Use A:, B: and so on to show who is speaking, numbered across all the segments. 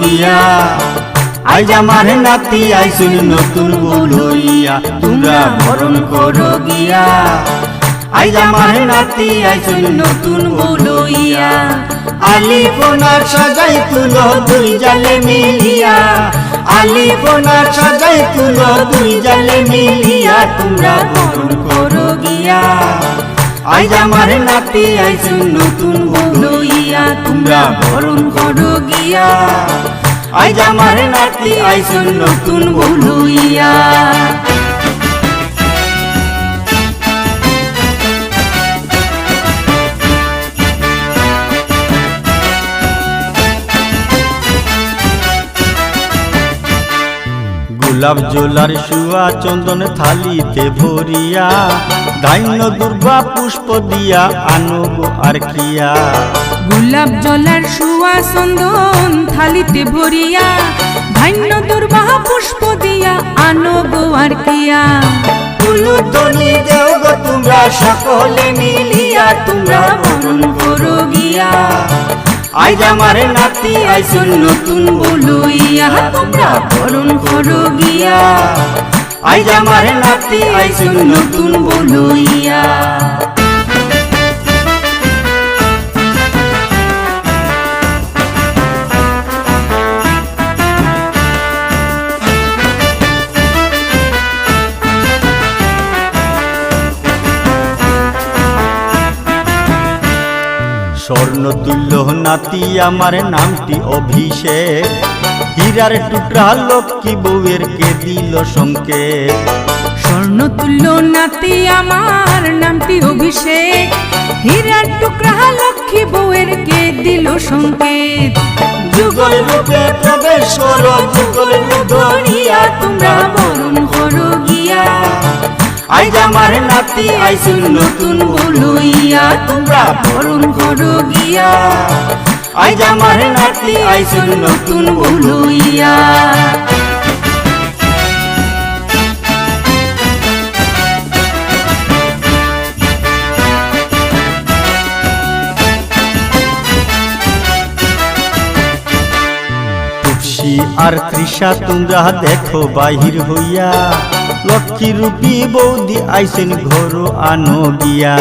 A: গিয়া আইজ আমার নাতি আইসুন নতুন বউ লইয়া তোমরা বরণ করো গিয়া আইজ আমার নাতি আইসুন নতুন বউ লইয়া আলিপনার সাজাই তুলো দুই জালে মিলিয়া আলিপনার সাজাই তুলো দুই জালে মিলিয়া তোমরা বরণ করো গিয়া আইজ আমার নাতি আইসুন নতুন বউ লইয়া তোমরা বরণ করো গিয়া আইজ আমার নাতি আইসুন নতুন বউ লইয়া গোলাপ জোলার শুয়া চন্দন থালিতে ভরিয়া ধান্য দুর্বা পুষ্প দিয়া আনো গো আর কিয়া
B: গোলাপ জলার শুয়া চন্দন থালিতে ভরিয়া ধান্য দুর্বা পুষ্প দিয়া আনো গো আর কিয়া
A: ফুলতনি দেও গো তোমরা সকলে মিলিয়া তোমরা বরণ করো গিয়া আইজ আমার নাতি আইসুন নতুন বউ লইয়া তোমরা বরণ করো গিয়া আইজ আমার নাতি আইসুন নতুন বউ লইয়া স্বর্ণ তুল্য নাতি আমার নামটি অভিষেক হীরার টুকরা লক্ষ্মী বউয়ের কে দিল সংকেত
B: স্বর্ণ তুল্য নাতি আমার নামটি অভিষেক হীরার টুকরা লক্ষ্মী বউয়ের কে দিল সংকেত
A: যুগল রূপে প্রবেশ করো যুগল ধরিয়া তোমরা বরণ করো গিয়া আইজ আমার নাতি আইসুন নতুন বউ লইয়া তোমরা বরণ করো গিয়া আইজ আমার নাতি আইসুন নতুন বউ লইয়া তুলসী আর তৃষা তোমরা দেখো বাহির হইয়া লক্ষ্মী রূপী বৌদি আইসেন ঘর আনো গিয়া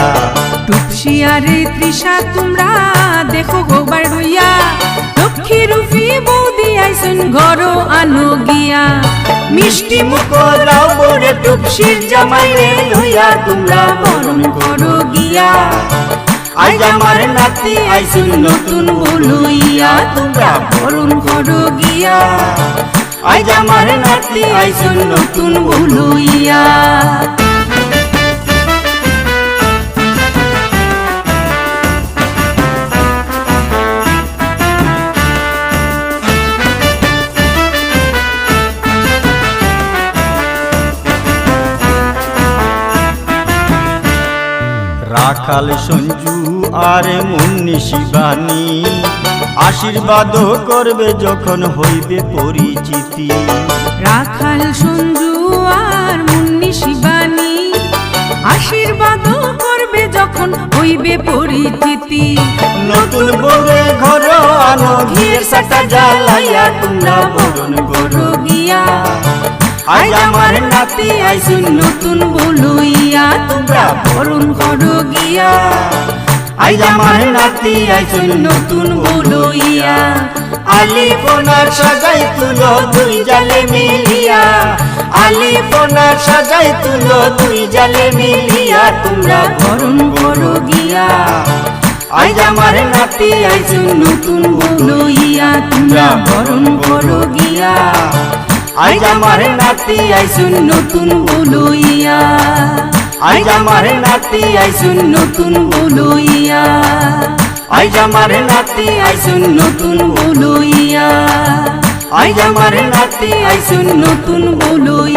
B: টুপসি আরে তৃষা তোমরা দেখো গো বাড়িয়া লক্ষ্মী রূপী বৌদি আইসুন ঘর আনো গিয়া
A: মিষ্টি মুখ লাও বড়ে টুপসির জামাই রে লইয়া তোমরা বরণ করো গিয়া আইজ আমার নাতি আইসুন নতুন বউ লইয়া তোমরা বরণ করো গিয়া আইজ আমার নাতি আইসুন নতুন বউ লইয়া রাখাল সঞ্জু আরে মুন্নি শিবানী আশীর্বাদ করবে যখন হইবে পরিচিতি
B: রাখাল সঞ্জু আর মুন্নি শিবানী আশীর্বাদ করবে যখন হইবে পরিচিতি
A: নতুন বউরে ঘর আনো ঘিয়ের সাটা জ্বালাইয়া তোমরা বরণ করো গিয়া আইজ আমার নাতি আইসুন নতুন বউ লইয়া তোমরা বরণ করো গিয়া আইজ আমার নাতি আইসুন নতুন বউ লইয়া আলিপনার সাজাই তুলো দুই জালে মিলিয়া আলিপনার সাজাই তুলো দুই জালে মিলিয়া তোমরা বরণ করো গিয়া আইজ আমার নাতি আইসুন নতুন বউ লইয়া তোমরা বরণ করো গিয়া আইজ আমার নাতি আইসুন নতুন বউ লইয়া আইজ আমার নাতি আইসুন নতুন বউ লইয়া আইজ আমার নাতি আইসুন নতুন বউ লইয়া আইজ আমার নাতি আইসুন নতুন বউ লইয়া।